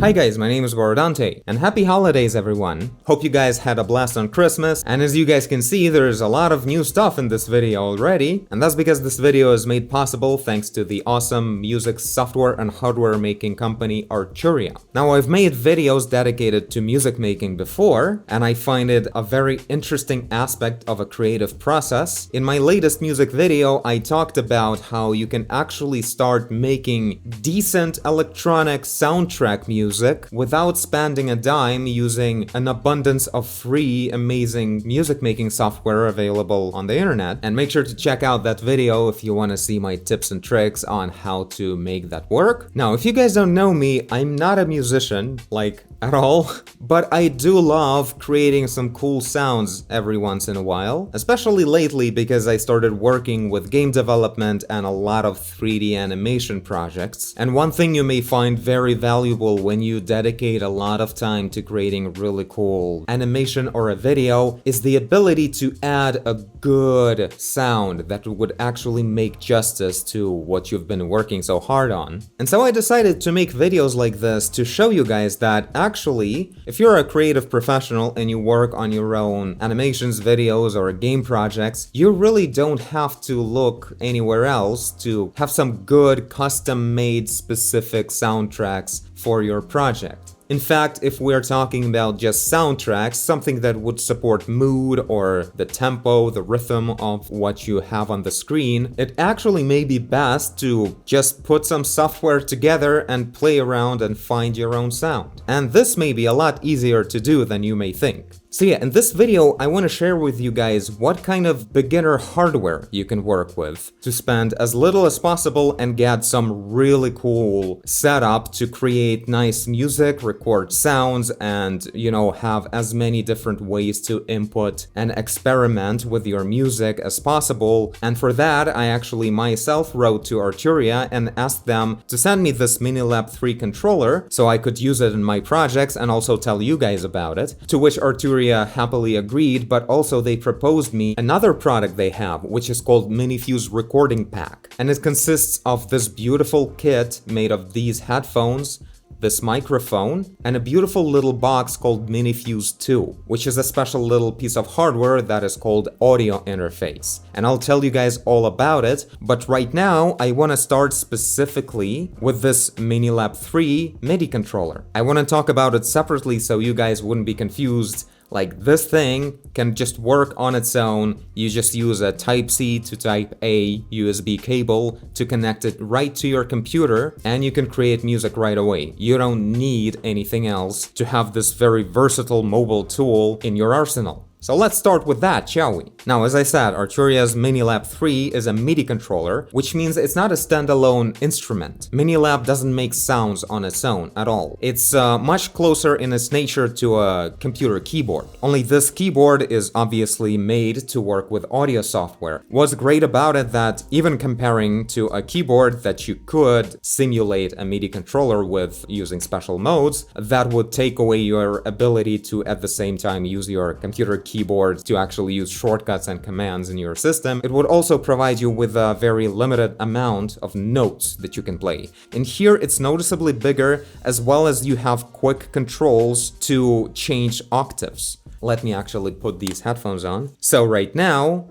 Hi guys, my name is Borodante, and happy holidays everyone! Hope you guys had a blast on Christmas, and as you guys can see, there's a lot of new stuff in this video already, and that's because this video is made possible thanks to the awesome music software and hardware making company Arturia. Now, I've made videos dedicated to music making before, and I find it a very interesting aspect of a creative process. In my latest music video, I talked about how you can actually start making decent electronic soundtrack music without spending a dime using an abundance of free, amazing music making software available on the internet. And make sure to check out that video if you want to see my tips and tricks on how to make that work. Now, if you guys don't know me, I'm not a musician, like at all, but I do love creating some cool sounds every once in a while, especially lately because I started working with game development and a lot of 3D animation projects. And one thing you may find very valuable when you dedicate a lot of time to creating really cool animation or a video is the ability to add a good sound that would actually make justice to what you've been working so hard on. And so I decided to make videos like this to show you guys that actually, if you're a creative professional and you work on your own animations, videos, or game projects, you really don't have to look anywhere else to have some good custom-made specific soundtracks for your project. In fact, if we're talking about just soundtracks, something that would support mood or the tempo, the rhythm of what you have on the screen, it actually may be best to just put some software together and play around and find your own sound. And this may be a lot easier to do than you may think. So yeah, in this video, I want to share with you guys what kind of beginner hardware you can work with to spend as little as possible and get some really cool setup to create nice music, record sounds, and, you know, have as many different ways to input and experiment with your music as possible. And for that, I actually myself wrote to Arturia and asked them to send me this MiniLab 3 controller so I could use it in my projects and also tell you guys about it, to which Arturia happily agreed, but also they proposed me another product they have, which is called MiniFuse Recording Pack. And it consists of this beautiful kit made of these headphones, this microphone, and a beautiful little box called MiniFuse 2, which is a special little piece of hardware that is called audio interface. And I'll tell you guys all about it, but right now I want to start specifically with this MiniLab 3 MIDI controller. I want to talk about it separately so you guys wouldn't be confused. Like, this thing can just work on its own. You just use a Type-C to Type-A USB cable to connect it right to your computer, and you can create music right away. You don't need anything else to have this very versatile mobile tool in your arsenal. So let's start with that, shall we? Now, as I said, Arturia's MiniLab 3 is a MIDI controller, which means it's not a standalone instrument. MiniLab doesn't make sounds on its own at all. It's much closer in its nature to a computer keyboard. Only this keyboard is obviously made to work with audio software. What's great about it that even comparing to a keyboard that you could simulate a MIDI controller with using special modes, that would take away your ability to at the same time use your computer keyboard to actually use shortcuts and commands in your system. It would also provide you with a very limited amount of notes that you can play. In here, it's noticeably bigger, as well as you have quick controls to change octaves. Let me actually put these headphones on. So right now,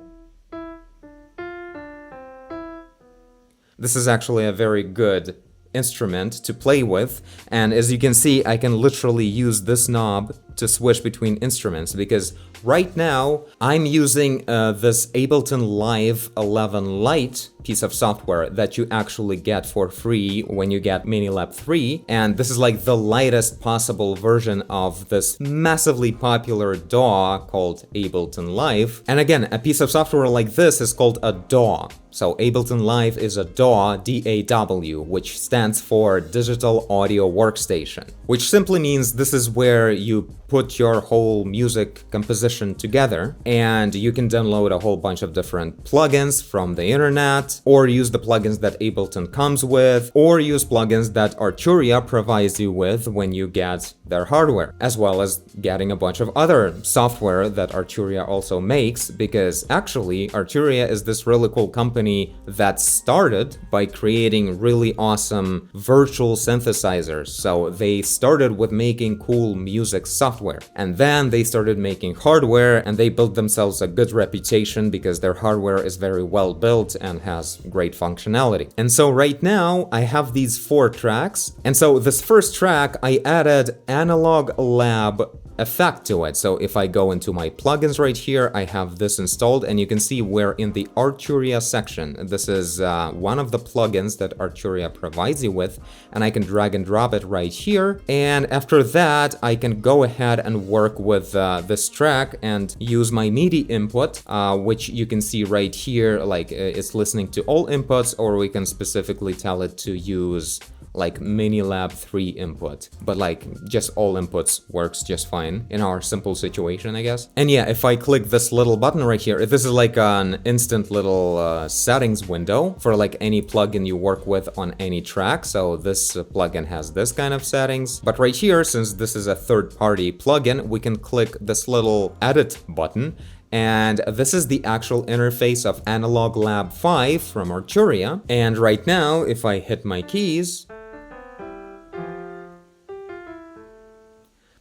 this is actually a very good instrument to play with, and as you can see, I can literally use this knob to switch between instruments, because right now I'm using this Ableton Live 11 Lite piece of software that you actually get for free when you get MiniLab 3, and this is like the lightest possible version of this massively popular DAW called Ableton Live. And again, a piece of software like this is called a DAW. So Ableton Live is a DAW, D-A-W, which stands for Digital Audio Workstation, which simply means this is where you put your whole music composition together. And you can download a whole bunch of different plugins from the internet, or use the plugins that Ableton comes with, or use plugins that Arturia provides you with when you get their hardware, as well as getting a bunch of other software that Arturia also makes, because actually Arturia is this really cool company that started by creating really awesome virtual synthesizers. So they started with making cool music software, and then they started making hardware, and they built themselves a good reputation because their hardware is very well built and has great functionality. And so right now I have these 4 tracks, and so this first track I added MiniLab effect to it. So if I go into my plugins right here, I have this installed, and you can see we're in the Arturia section. This is one of the plugins that Arturia provides you with, and I can drag and drop it right here. And after that, I can go ahead and work with this track and use my MIDI input, which you can see right here, like it's listening to all inputs, or we can specifically tell it to use like MiniLab 3 input, but like just all inputs works just fine in our simple situation, I guess. And yeah, if I click this little button right here, this is like an instant little settings window for like any plugin you work with on any track. So this plugin has this kind of settings, but right here, since this is a third-party plugin, we can click this little edit button. And this is the actual interface of MiniLab 5 from Arturia. And right now, if I hit my keys,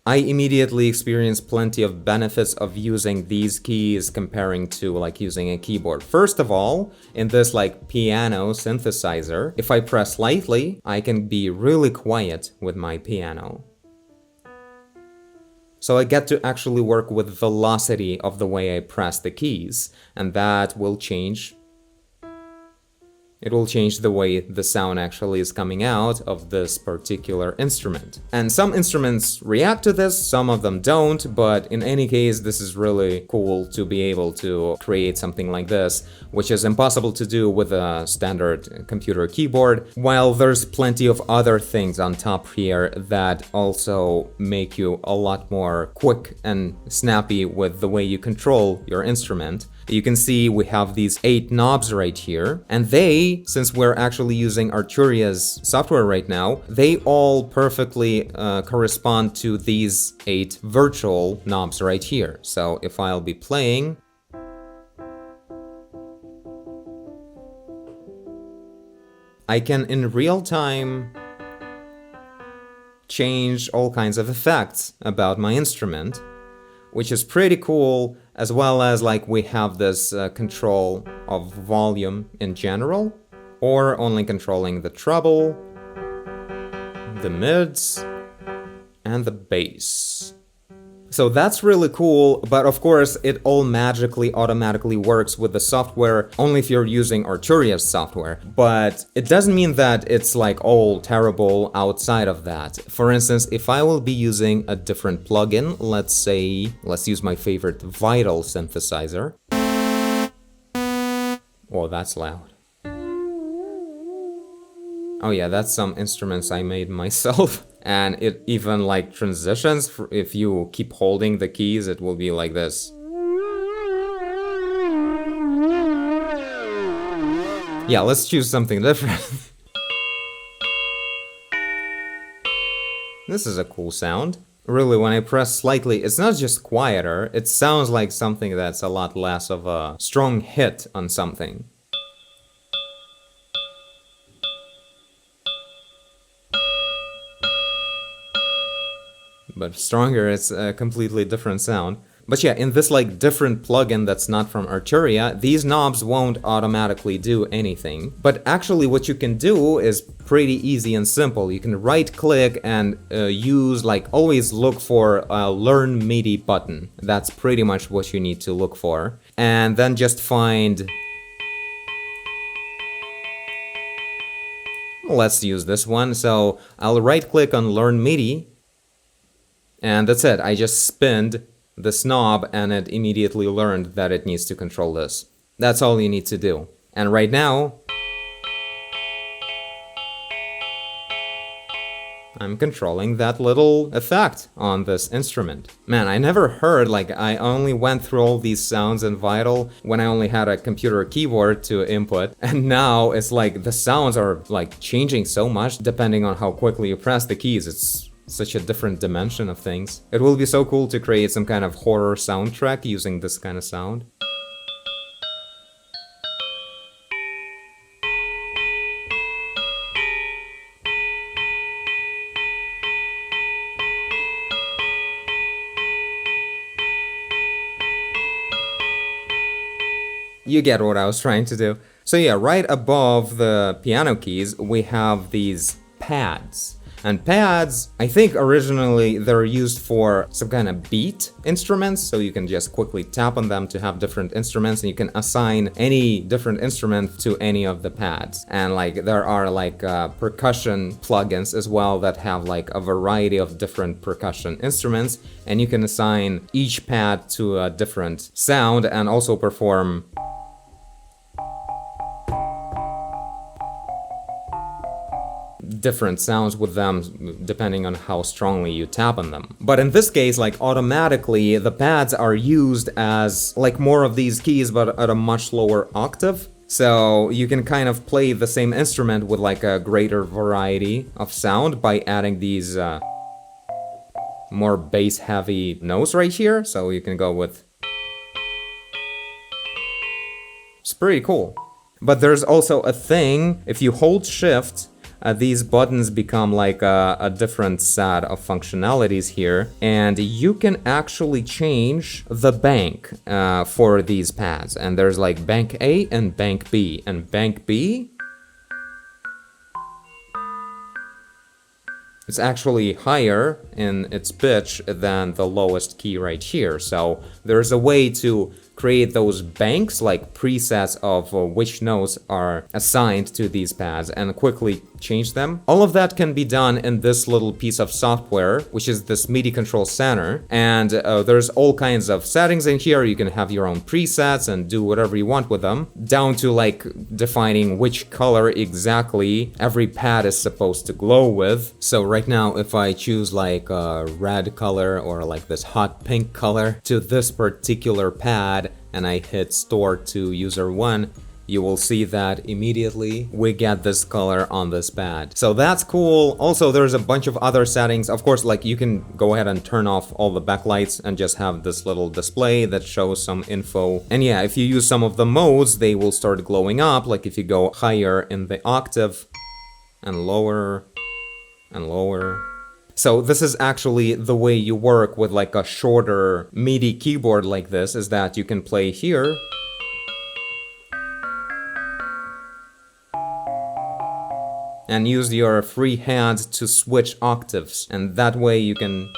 I immediately experience plenty of benefits of using these keys comparing to like using a keyboard. First of all, in this like piano synthesizer, if I press lightly, I can be really quiet with my piano. So I get to actually work with velocity of the way I press the keys, and that will change. It will change the way the sound actually is coming out of this particular instrument. And some instruments react to this, some of them don't, but in any case, this is really cool to be able to create something like this, which is impossible to do with a standard computer keyboard, while there's plenty of other things on top here that also make you a lot more quick and snappy with the way you control your instrument. You can see we have these 8 knobs right here, and they, since we're actually using Arturia's software right now, they all perfectly correspond to these 8 virtual knobs right here. So if I'll be playing, I can in real time change all kinds of effects about my instrument, which is pretty cool, as well as like we have this control of volume in general, or only controlling the treble, the mids, and the bass. So that's really cool, but of course it all magically automatically works with the software only if you're using Arturia's software. But it doesn't mean that it's like all terrible outside of that. For instance, if I will be using a different plugin, let's use my favorite Vital synthesizer. Oh, that's loud. Oh yeah, that's some instruments I made myself. And it even like transitions, if you keep holding the keys, it will be like this. Yeah, let's choose something different. This is a cool sound. Really, when I press slightly, it's not just quieter, it sounds like something that's a lot less of a strong hit on something. But stronger, it's a completely different sound. But yeah, in this like different plugin that's not from Arturia, these knobs won't automatically do anything. But actually what you can do is pretty easy and simple. You can right click and use, like, always look for a Learn MIDI button. That's pretty much what you need to look for. And then just find... Let's use this one. So I'll right click on Learn MIDI. And that's it, I just spinned this knob and it immediately learned that it needs to control this. That's all you need to do. And right now, I'm controlling that little effect on this instrument. Man, I never heard, like, I only went through all these sounds in Vital when I only had a computer keyboard to input, and now it's like the sounds are like changing so much depending on how quickly you press the keys. It's such a different dimension of things. It will be so cool to create some kind of horror soundtrack using this kind of sound. You get what I was trying to do. So yeah, right above the piano keys, we have these pads. And pads, I think originally they're used for some kind of beat instruments, so you can just quickly tap on them to have different instruments, and you can assign any different instrument to any of the pads. And like there are like percussion plugins as well that have like a variety of different percussion instruments, and you can assign each pad to a different sound and also perform different sounds with them depending on how strongly you tap on them. But in this case, like automatically the pads are used as like more of these keys but at a much lower octave. So you can kind of play the same instrument with like a greater variety of sound by adding these more bass heavy notes right here. So you can go with... It's pretty cool. But there's also a thing, if you hold shift, these buttons become like a different set of functionalities here, and you can actually change the bank for these pads. And there's like bank A and bank B, and bank B, it's actually higher in its pitch than the lowest key right here. So there's a way to create those banks, like presets of which notes are assigned to these pads, and quickly change them. All of that can be done in this little piece of software, which is this MIDI control center. And there's all kinds of settings in here. You can have your own presets and do whatever you want with them, down to like defining which color exactly every pad is supposed to glow with. So right now, if I choose like a red color or like this hot pink color to this particular pad, and I hit store to user 1, you will see that immediately we get this color on this pad. So that's cool. Also, there's a bunch of other settings. Of course, like you can go ahead and turn off all the backlights and just have this little display that shows some info. And yeah, if you use some of the modes, they will start glowing up. Like if you go higher in the octave and lower and lower. So this is actually the way you work with like a shorter MIDI keyboard like this, is that you can play here. And use your free hand to switch octaves. And that way you can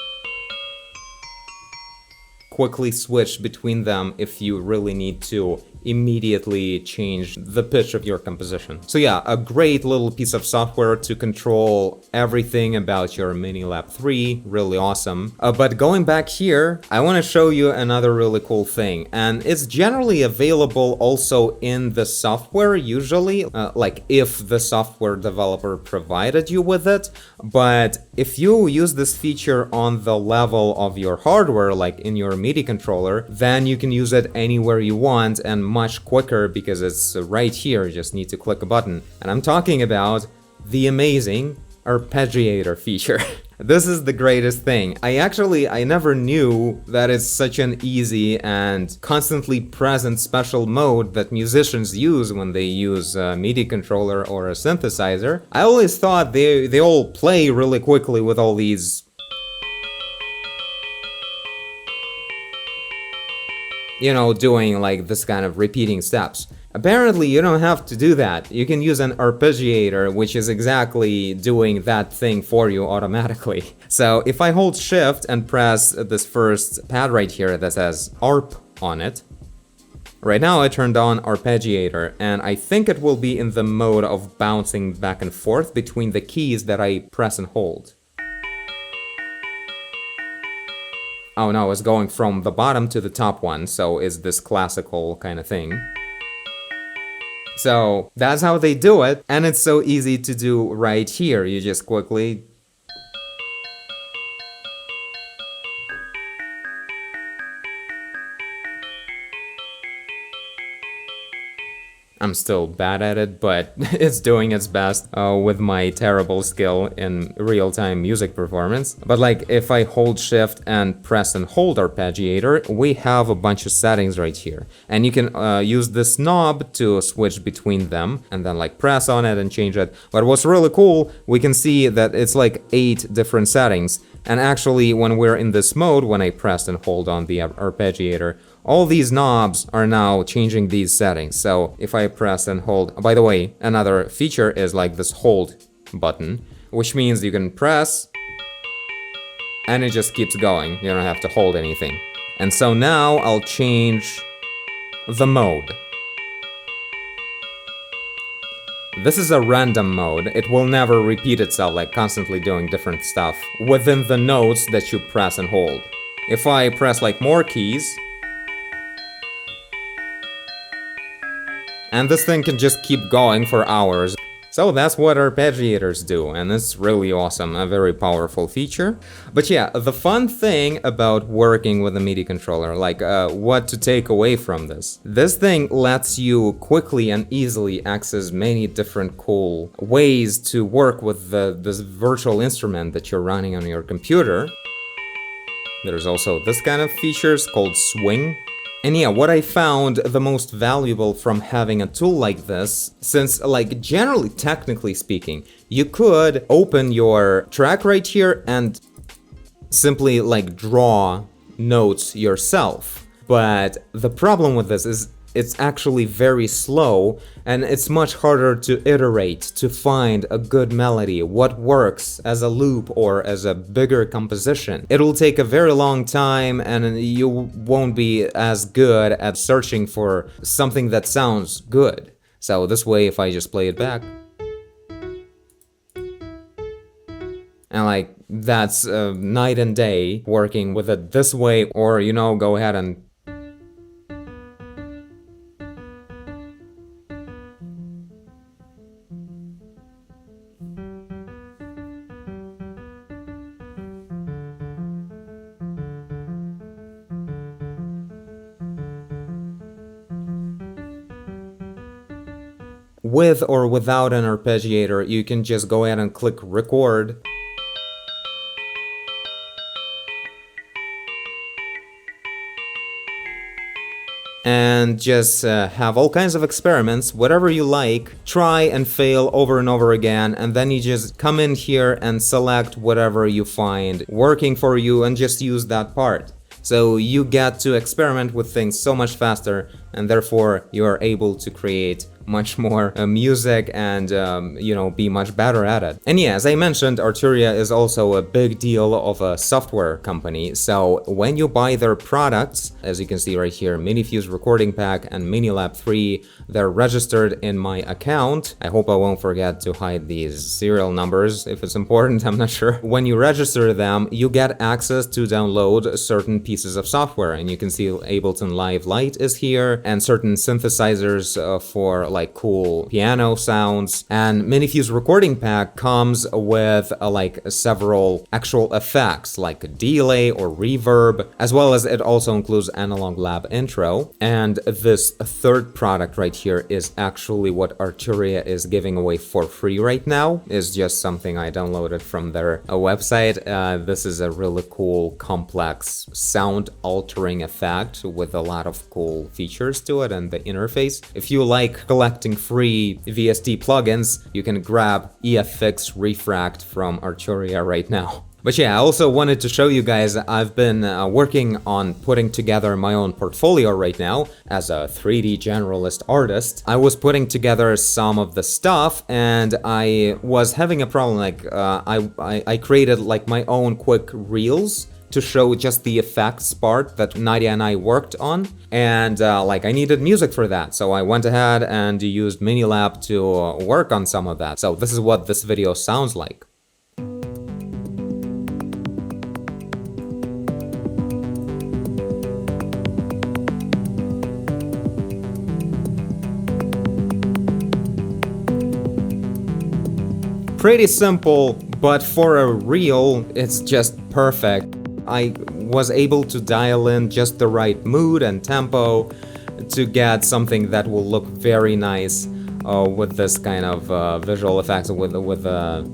quickly switch between them if you really need to immediately change the pitch of your composition. So yeah, a great little piece of software to control everything about your MiniLab 3, really awesome. But going back here, I want to show you another really cool thing, and it's generally available also in the software usually, like if the software developer provided you with it. But if you use this feature on the level of your hardware, like in your MIDI controller, then you can use it anywhere you want and much quicker because it's right here. You just need to click a button. And I'm talking about the amazing arpeggiator feature. This is the greatest thing. I never knew that it's such an easy and constantly present special mode that musicians use when they use a MIDI controller or a synthesizer. I always thought they all play really quickly with all these, you know, doing like this kind of repeating steps. Apparently you don't have to do that. You can use an arpeggiator, which is exactly doing that thing for you automatically. So if I hold shift and press this first pad right here that says ARP on it, right now I turned on arpeggiator, and I think it will be in the mode of bouncing back and forth between the keys that I press and hold. Oh no, it's going from the bottom to the top one, so it's this classical kind of thing. So that's how they do it, and it's so easy to do right here. You just quickly I'm still bad at it, but it's doing its best with my terrible skill in real-time music performance. But like if I hold shift and press and hold arpeggiator, we have a bunch of settings right here. And you can use this knob to switch between them and then like press on it and change it. But what's really cool, we can see that it's like 8 different settings. And actually, when we're in this mode, when I press and hold on the arpeggiator, all these knobs are now changing these settings. So if I press and hold, by the way, another feature is like this hold button, which means you can press and it just keeps going. You don't have to hold anything. And so now I'll change the mode. This is a random mode. It will never repeat itself, like constantly doing different stuff within the notes that you press and hold. If I press like more keys, and this thing can just keep going for hours. So that's what arpeggiators do, and it's really awesome, a very powerful feature. But yeah, the fun thing about working with a MIDI controller, like what to take away from this. This thing lets you quickly and easily access many different cool ways to work with this virtual instrument that you're running on your computer. There's also this kind of features called swing. And yeah, what I found the most valuable from having a tool like this, since like generally technically speaking, you could open your track right here and simply like draw notes yourself. But the problem with this is it's actually very slow and it's much harder to iterate, to find a good melody, what works as a loop or as a bigger composition. It'll take a very long time and you won't be as good at searching for something that sounds good. So this way, if I just play it back, and like that's night and day working with it this way, or you know, go ahead and with or without an arpeggiator, you can just go ahead and click record. And just have all kinds of experiments, whatever you like, try and fail over and over again, and then you just come in here and select whatever you find working for you and just use that part. So you get to experiment with things so much faster, and therefore you are able to create much more music and, you know, be much better at it. And yeah, as I mentioned, Arturia is also a big deal of a software company. So when you buy their products, as you can see right here, MiniFuse Recording Pack and MiniLab 3, they're registered in my account. I hope I won't forget to hide these serial numbers if it's important, I'm not sure. When you register them, you get access to download certain pieces of software, and you can see Ableton Live Lite is here, and certain synthesizers for like cool piano sounds. And MiniFuse Recording Pack comes with like several actual effects like a delay or reverb, as well as it also includes Analog Lab Intro. And this third product right here is actually what Arturia is giving away for free right now. It's just something I downloaded from their website. This is a really cool, complex sound altering effect with a lot of cool features to it and the interface. If you like collecting free VST plugins, you can grab EFX Refract from Arturia right now. But yeah, I also wanted to show you guys, I've been working on putting together my own portfolio right now as a 3D generalist artist. I was putting together some of the stuff and I was having a problem, like I created like my own quick reels to show just the effects part that Nadia and I worked on, and like I needed music for that, so I went ahead and used MiniLab to work on some of that. So this is what this video sounds like. Pretty simple, but for a reel, it's just perfect. I was able to dial in just the right mood and tempo, to get something that will look very nice with this kind of visual effects, with the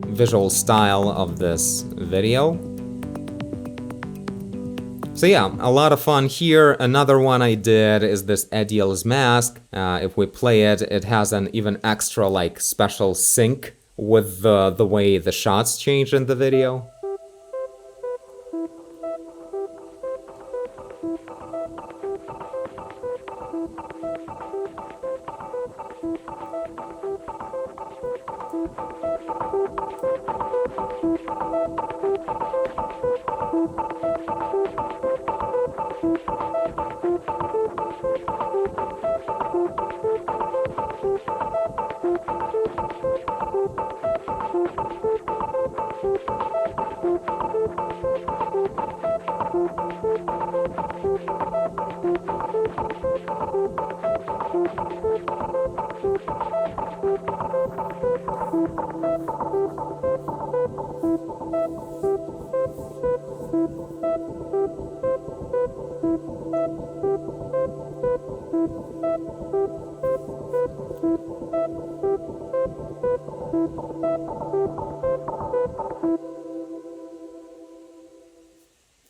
visual style of this video. So yeah, a lot of fun here. Another one I did is this Ediel's mask. If we play it, it has an even extra like special sync with the way the shots change in the video.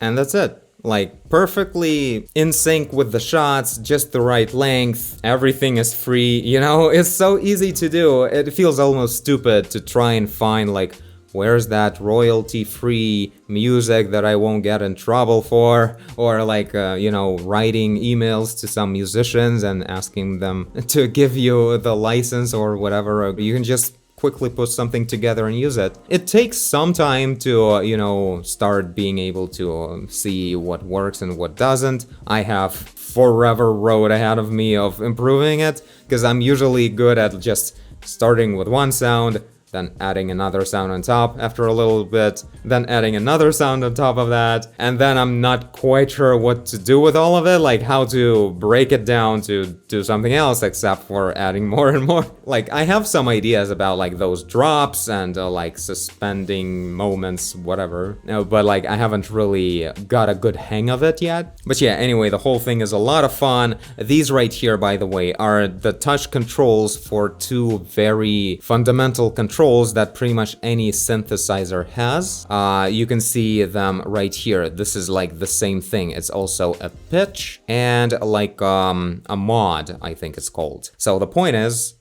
And that's it. Like, perfectly in sync with the shots, just the right length, everything is free, you know? It's so easy to do. It feels almost stupid to try and find, like, where's that royalty-free music that I won't get in trouble for? Or like, you know, writing emails to some musicians and asking them to give you the license or whatever. You can just quickly put something together and use it. It takes some time to, you know, start being able to see what works and what doesn't. I have forever road ahead of me of improving it, because I'm usually good at just starting with one sound, then adding another sound on top after a little bit, then adding another sound on top of that, and then I'm not quite sure what to do with all of it, like how to break it down to do something else except for adding more and more. Like, I have some ideas about like those drops and like suspending moments, whatever, but like I haven't really got a good hang of it yet. But yeah, anyway, the whole thing is a lot of fun. These right here, by the way, are the touch controls for two very fundamental controls that pretty much any synthesizer has. You can see them right here. This is like the same thing. It's also a pitch and like a mod, I think it's called. So the point is,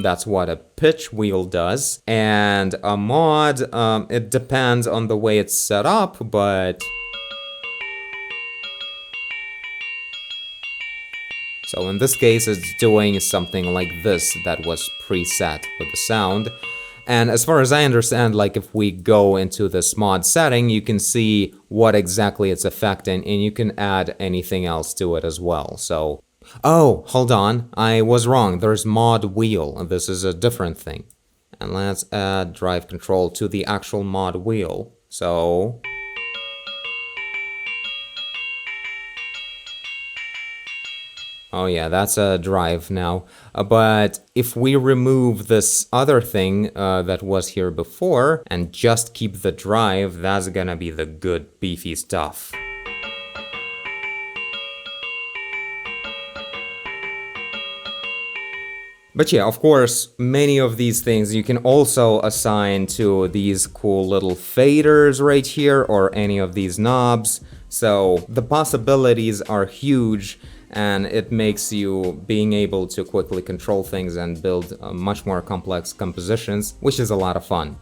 that's what a pitch wheel does. And a mod, it depends on the way it's set up, but so in this case, it's doing something like this that was preset with the sound. And as far as I understand, like if we go into this mod setting, you can see what exactly it's affecting, and you can add anything else to it as well. So, oh, hold on, I was wrong. There's mod wheel, and this is a different thing. And let's add drive control to the actual mod wheel. So oh yeah, that's a drive now. But if we remove this other thing that was here before and just keep the drive, that's gonna be the good beefy stuff. But yeah, of course, many of these things you can also assign to these cool little faders right here or any of these knobs. So the possibilities are huge, and it makes you being able to quickly control things and build much more complex compositions, which is a lot of fun.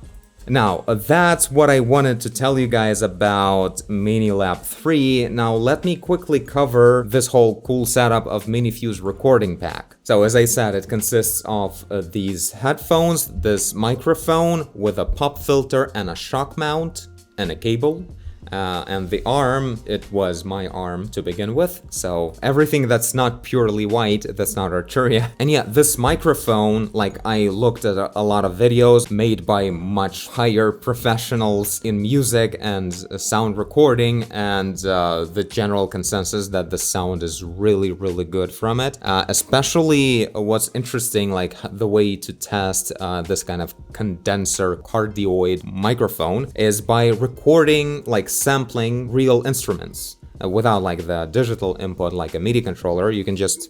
Now, that's what I wanted to tell you guys about MiniLab 3. Now, let me quickly cover this whole cool setup of MiniFuse recording pack. So, as I said, it consists of these headphones, this microphone with a pop filter and a shock mount and a cable. And the arm, it was my arm to begin with, so everything that's not purely white, that's not Arturia. And yeah, this microphone, like, I looked at a lot of videos made by much higher professionals in music and sound recording, and the general consensus that the sound is really, really good from it. Especially what's interesting, like the way to test this kind of condenser cardioid microphone is by recording, like, sampling real instruments without like the digital input like a MIDI controller. You can just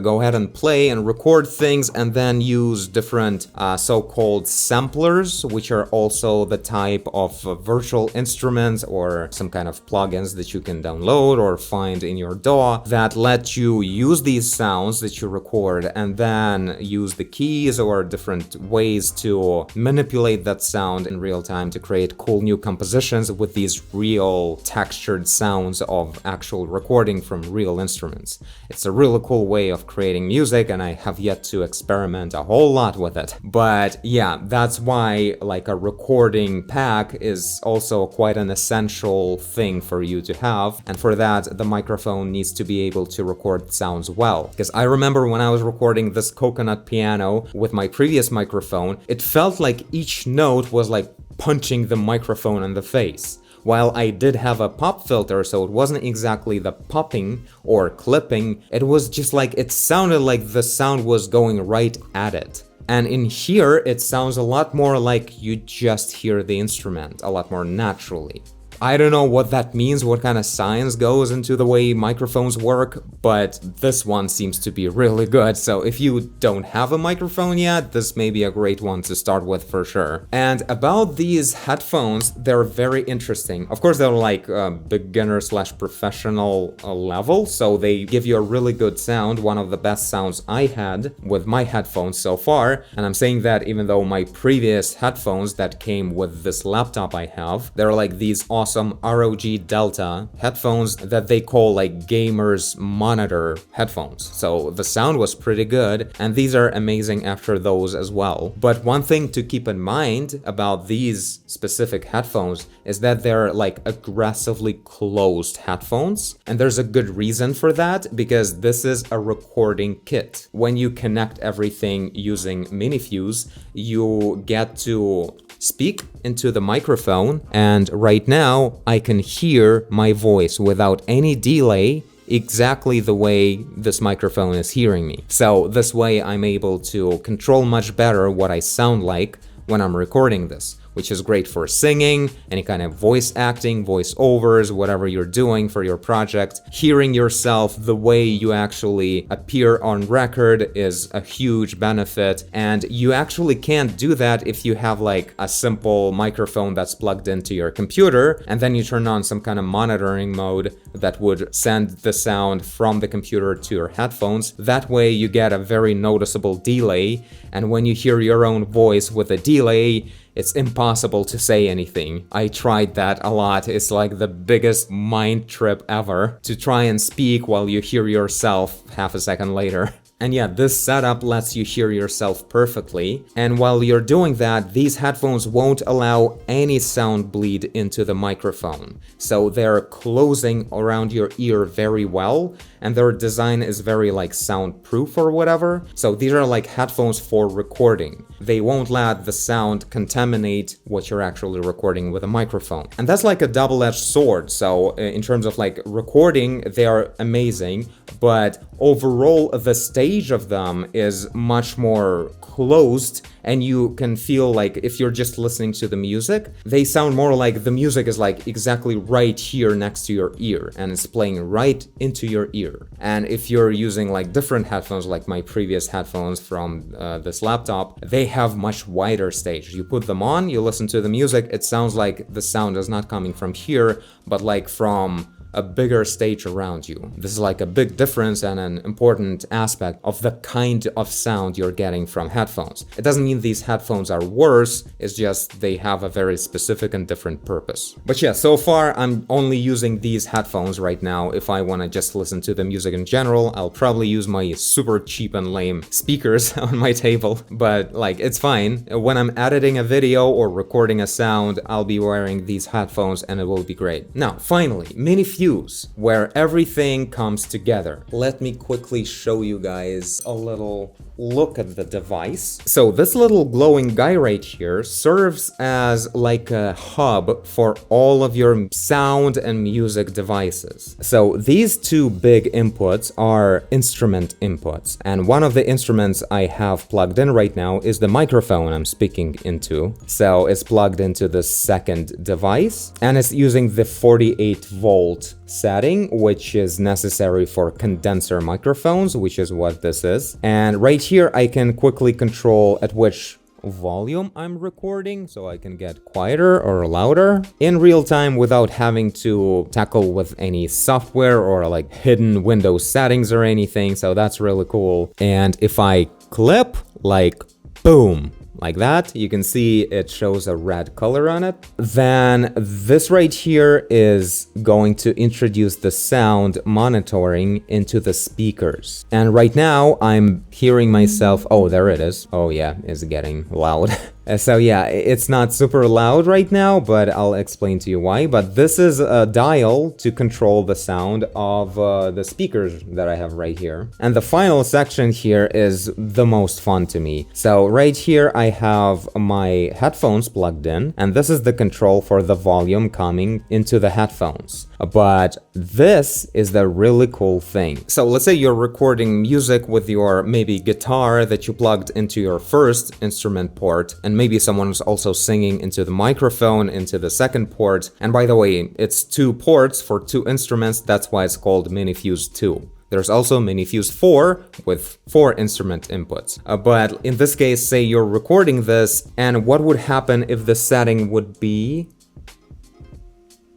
go ahead and play and record things, and then use different so-called samplers, which are also the type of virtual instruments or some kind of plugins that you can download or find in your DAW that let you use these sounds that you record and then use the keys or different ways to manipulate that sound in real time to create cool new compositions with these real textured sounds of actual recording from real instruments. It's a really cool way of creating music, and I have yet to experiment a whole lot with it. But yeah, that's why like a recording pack is also quite an essential thing for you to have, and for that the microphone needs to be able to record sounds well. Because I remember when I was recording this coconut piano with my previous microphone, it felt like each note was like punching the microphone in the face. While I did have a pop filter, so it wasn't exactly the popping or clipping, it was just like, it sounded like the sound was going right at it. And in here, it sounds a lot more like you just hear the instrument, a lot more naturally. I don't know what that means, what kind of science goes into the way microphones work, but this one seems to be really good. So if you don't have a microphone yet, this may be a great one to start with for sure. And about these headphones, they're very interesting. Of course, they're like beginner/professional level, so they give you a really good sound, one of the best sounds I had with my headphones so far. And I'm saying that even though my previous headphones that came with this laptop I have, they're like these awesome ROG Delta headphones that they call like gamers monitor headphones. So the sound was pretty good, and these are amazing after those as well. But one thing to keep in mind about these specific headphones is that they're like aggressively closed headphones, and there's a good reason for that, because this is a recording kit. When you connect everything using MiniFuse, you get to speak into the microphone, and right now I can hear my voice without any delay, exactly the way this microphone is hearing me. So this way I'm able to control much better what I sound like when I'm recording this, which is great for singing, any kind of voice acting, voiceovers, whatever you're doing for your project. Hearing yourself the way you actually appear on record is a huge benefit, and you actually can't do that if you have like a simple microphone that's plugged into your computer, and then you turn on some kind of monitoring mode that would send the sound from the computer to your headphones. That way you get a very noticeable delay, and when you hear your own voice with a delay, it's impossible to say anything. I tried that a lot. It's like the biggest mind trip ever to try and speak while you hear yourself half a second later. And yeah, this setup lets you hear yourself perfectly. And while you're doing that, these headphones won't allow any sound bleed into the microphone. So they're closing around your ear very well, and their design is very like soundproof or whatever. So these are like headphones for recording. They won't let the sound contaminate what you're actually recording with a microphone. And that's like a double-edged sword. So in terms of like recording, they are amazing, but overall the stage of them is much more closed, and you can feel like if you're just listening to the music, they sound more like the music is like exactly right here next to your ear, and it's playing right into your ear. And if you're using like different headphones, like my previous headphones from this laptop, they have much wider stage. You put them on, you listen to the music, it sounds like the sound is not coming from here, but like from a bigger stage around you. This is like a big difference and an important aspect of the kind of sound you're getting from headphones. It doesn't mean these headphones are worse, it's just they have a very specific and different purpose. But yeah, so far I'm only using these headphones right now. If I want to just listen to the music in general, I'll probably use my super cheap and lame speakers on my table, but like it's fine. When I'm editing a video or recording a sound, I'll be wearing these headphones and it will be great. Now, finally, MiniFuse, where everything comes together. Let me quickly show you guys a little look at the device. So this little glowing guy right here serves as like a hub for all of your sound and music devices. So these two big inputs are instrument inputs, and one of the instruments I have plugged in right now is the microphone I'm speaking into. So it's plugged into the second device and it's using the 48-volt setting, which is necessary for condenser microphones, which is what this is. And right here I can quickly control at which volume I'm recording, so I can get quieter or louder in real time without having to tackle with any software or like hidden Windows settings or anything. So that's really cool. And if I clip, like boom, like that, you can see it shows a red color on it. Then this right here is going to introduce the sound monitoring into the speakers. And right now I'm hearing myself. Oh, there it is. Oh yeah, it's getting loud. So yeah, it's not super loud right now, but I'll explain to you why. But this is a dial to control the sound of the speakers that I have right here. And the final section here is the most fun to me. So right here I have my headphones plugged in, and this is the control for the volume coming into the headphones. But this is the really cool thing. So let's say you're recording music with your maybe guitar that you plugged into your first instrument port, and maybe someone was also singing into the microphone into the second port. And by the way, it's 2 ports for 2 instruments. That's why it's called MiniFuse 2. There's also MiniFuse 4 with 4 instrument inputs. But in this case, say you're recording this, and what would happen if the setting would be,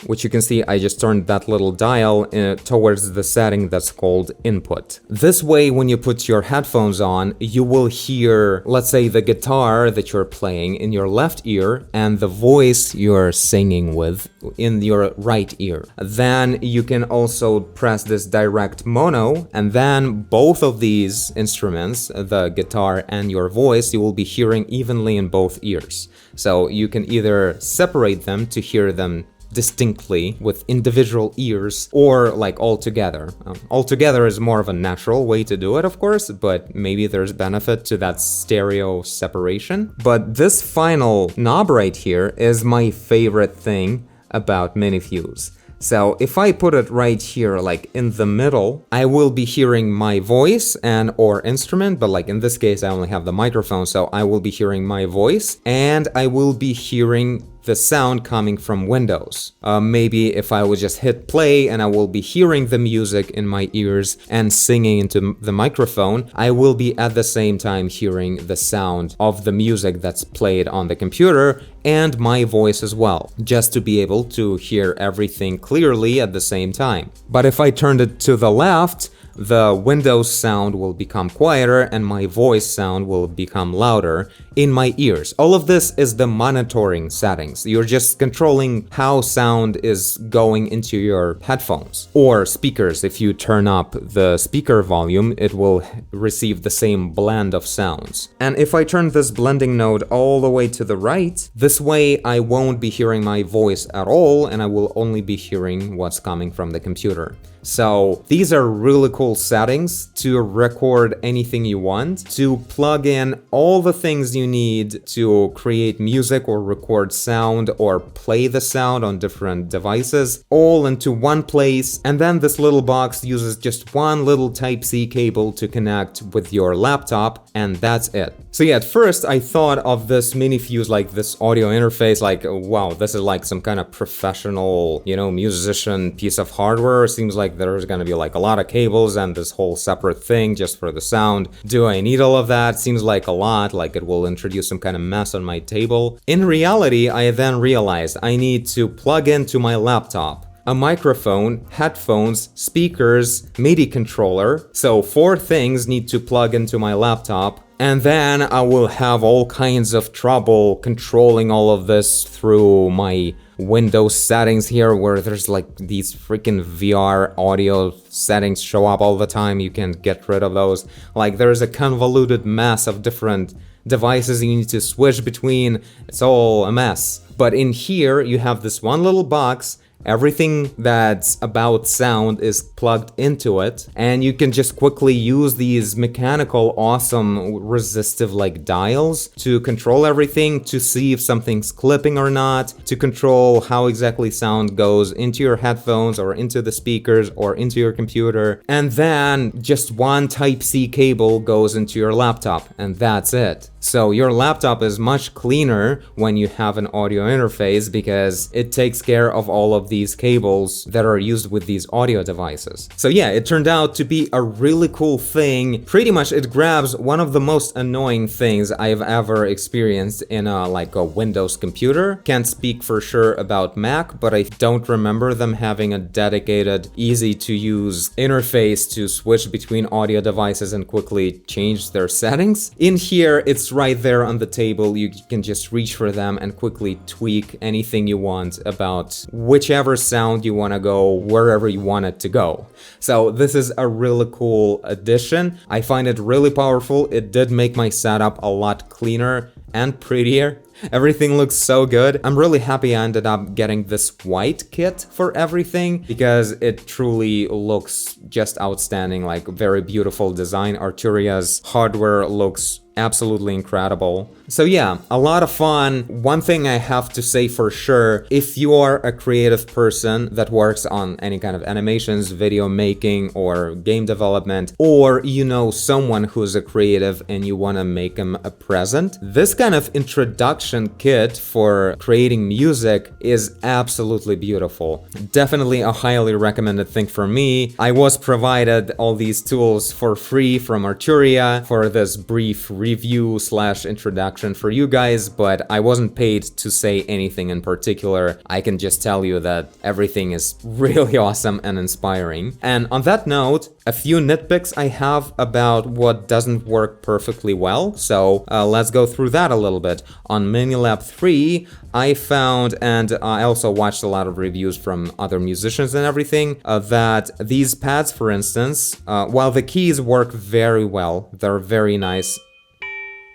which you can see I just turned that little dial towards the setting that's called input. This way, when you put your headphones on, you will hear, let's say, the guitar that you're playing in your left ear and the voice you're singing with in your right ear. Then you can also press this direct mono, and then both of these instruments, the guitar and your voice, you will be hearing evenly in both ears. So you can either separate them to hear them distinctly with individual ears, or like all together. All together is more of a natural way to do it, of course, but maybe there's benefit to that stereo separation. But this final knob right here is my favorite thing about MiniFuse. So if I put it right here, like in the middle, I will be hearing my voice and or instrument, but like in this case, I only have the microphone, so I will be hearing my voice and I will be hearing the sound coming from Windows. Maybe if I would just hit play and I will be hearing the music in my ears and singing into the microphone, I will be at the same time hearing the sound of the music that's played on the computer and my voice as well, just to be able to hear everything clearly at the same time. But if I turned it to the left, the Windows sound will become quieter and my voice sound will become louder in my ears. All of this is the monitoring settings. You're just controlling how sound is going into your headphones or speakers. If you turn up the speaker volume, it will receive the same blend of sounds. And if I turn this blending node all the way to the right, this way I won't be hearing my voice at all and I will only be hearing what's coming from the computer. So these are really cool settings to record anything you want, to plug in all the things you need to create music or record sound or play the sound on different devices, all into one place. And then this little box uses just one little Type-C cable to connect with your laptop, and that's it. So yeah, at first I thought of this MiniFuse, like this audio interface, like, wow, this is like some kind of professional, musician piece of hardware. It seems like there's gonna be like a lot of cables and this whole separate thing just for the sound. Do I need all of that? Seems like a lot, like it will introduce some kind of mess on my table. In reality, I then realized I need to plug into my laptop a microphone, headphones, speakers, MIDI controller. So 4 things need to plug into my laptop. And then I will have all kinds of trouble controlling all of this through my Windows settings here, where there's like these freaking VR audio settings show up all the time. You can't get rid of those. Like there's a convoluted mess of different devices you need to switch between. It's all a mess. But in here you have this one little box. Everything that's about sound is plugged into it, and you can just quickly use these mechanical, awesome, resistive like dials to control everything, to see if something's clipping or not, to control how exactly sound goes into your headphones or into the speakers or into your computer. And then just one Type-C cable goes into your laptop, and that's it. So your laptop is much cleaner when you have an audio interface, because it takes care of all of these cables that are used with these audio devices. So yeah, it turned out to be a really cool thing. Pretty much it grabs one of the most annoying things I've ever experienced in a Windows computer. Can't speak for sure about Mac, but I don't remember them having a dedicated, easy to use interface to switch between audio devices and quickly change their settings. In here, it's right there on the table. You can just reach for them and quickly tweak anything you want about whichever sound you want to go wherever you want it to go. So this is a really cool addition. I find it really powerful. It did make my setup a lot cleaner and prettier. Everything looks so good. I'm really happy I ended up getting this white kit for everything, because it truly looks just outstanding, like very beautiful design. Arturia's hardware looks absolutely incredible. So yeah, a lot of fun. One thing I have to say for sure, if you are a creative person that works on any kind of animations, video making, or game development, or you know someone who's a creative and you want to make them a present, this kind of introduction kit for creating music is absolutely beautiful. Definitely a highly recommended thing for me. I was provided all these tools for free from Arturia for this brief review / introduction for you guys, but I wasn't paid to say anything in particular. I can just tell you that everything is really awesome and inspiring. And on that note, a few nitpicks I have about what doesn't work perfectly well, so let's go through that a little bit. On MiniLab 3, I found, and I also watched a lot of reviews from other musicians and everything, that these pads, for instance, while the keys work very well, they're very nice,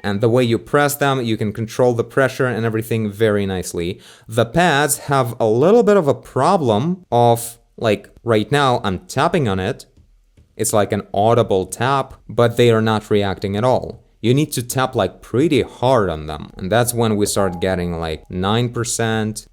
and the way you press them, you can control the pressure and everything very nicely. The pads have a little bit of a problem of, like, right now I'm tapping on it. It's like an audible tap, but they are not reacting at all. You need to tap like pretty hard on them, and that's when we start getting like 9%.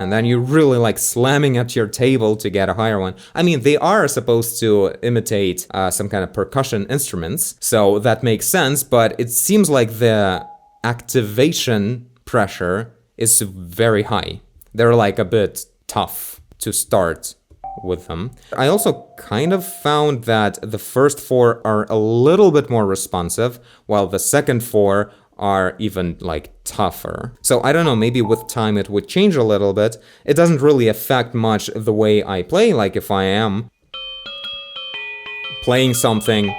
And then you're really like slamming at your table to get a higher one. I mean, they are supposed to imitate some kind of percussion instruments, so that makes sense, but it seems like the activation pressure is very high. They're like a bit tough to start with them. I also kind of found that the first 4 are a little bit more responsive, while the second 4 are even like tougher. So I don't know, maybe with time it would change a little bit. It doesn't really affect much the way I play, like if I am playing something,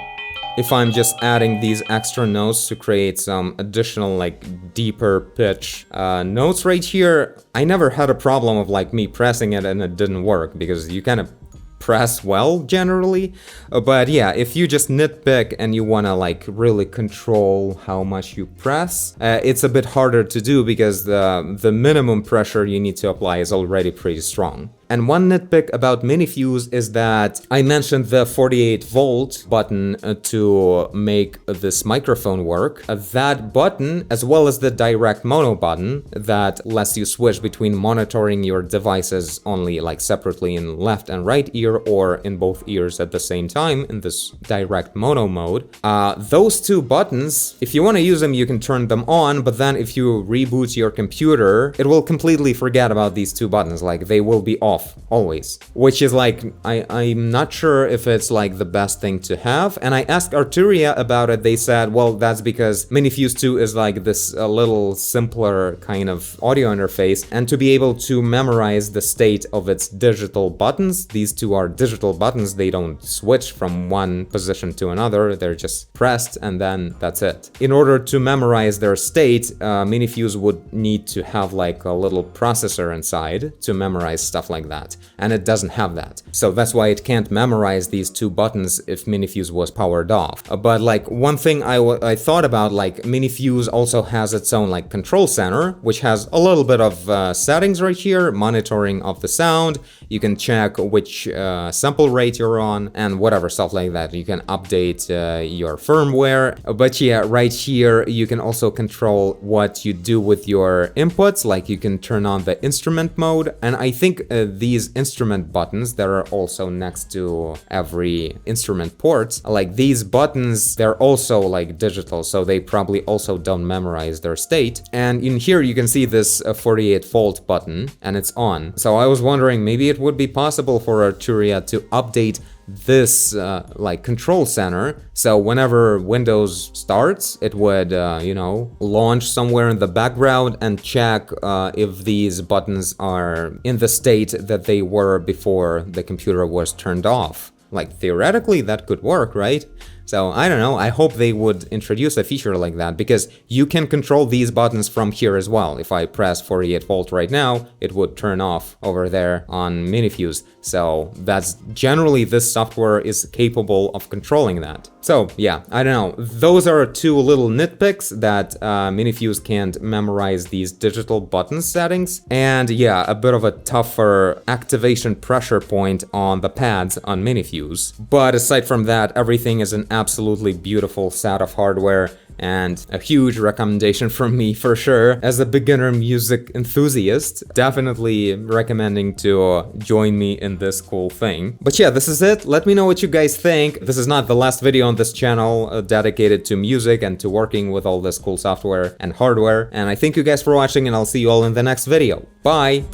if I'm just adding these extra notes to create some additional like deeper pitch notes right here, I never had a problem of like me pressing it and it didn't work, because you kind of press well generally. But yeah, if you just nitpick and you want to like really control how much you press, it's a bit harder to do, because the minimum pressure you need to apply is already pretty strong. And one nitpick about MiniFuse is that I mentioned the 48-volt button to make this microphone work. That button, as well as the direct mono button that lets you switch between monitoring your devices only like separately in left and right ear, or in both ears at the same time in this direct mono mode. Those 2 buttons, if you want to use them, you can turn them on, but then if you reboot your computer, it will completely forget about these 2 buttons, like they will be off. off always, which is like, I'm not sure if it's like the best thing to have. And I asked Arturia about it. They said, well, that's because MiniFuse 2 is like this a little simpler kind of audio interface, and to be able to memorize the state of its digital buttons, these two are digital buttons, they don't switch from one position to another, they're just pressed and then that's it. In order to memorize their state, MiniFuse would need to have like a little processor inside to memorize stuff like that, and it doesn't have that. So that's why it can't memorize these two buttons if MiniFuse was powered off. But like one thing I thought about, like MiniFuse also has its own like control center, which has a little bit of settings right here, monitoring of the sound. You can check which sample rate you're on and whatever stuff like that. You can update your firmware. But yeah, right here you can also control what you do with your inputs, like you can turn on the instrument mode. And I think these instrument buttons that are also next to every instrument port, like these buttons, they're also like digital, so they probably also don't memorize their state. And in here you can see this 48 volt button and it's on. So I was wondering, maybe it would be possible for Arturia to update this like control center, so whenever Windows starts, it would you know, launch somewhere in the background and check if these buttons are in the state that they were before the computer was turned off. Like theoretically that could work, right? So I don't know, I hope they would introduce a feature like that, because you can control these buttons from here as well. If I press 48 volt right now, it would turn off over there on MiniFuse. So that's generally, this software is capable of controlling that. So yeah, I don't know. Those are two little nitpicks that MiniFuse can't memorize these digital button settings. And yeah, a bit of a tougher activation pressure point on the pads on MiniFuse. But aside from that, everything is an absolutely beautiful set of hardware and a huge recommendation from me for sure. As a beginner music enthusiast, definitely recommending to join me in this cool thing. But yeah, this is it. Let me know what you guys think. This is not the last video on this channel dedicated to music and to working with all this cool software and hardware. And I thank you guys for watching, and I'll see you all in the next video. Bye!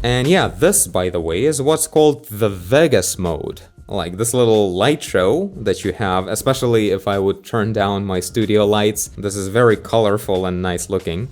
And yeah, this, by the way, is what's called the Vegas mode. Like this little light show that you have, especially if I would turn down my studio lights. This is very colorful and nice looking.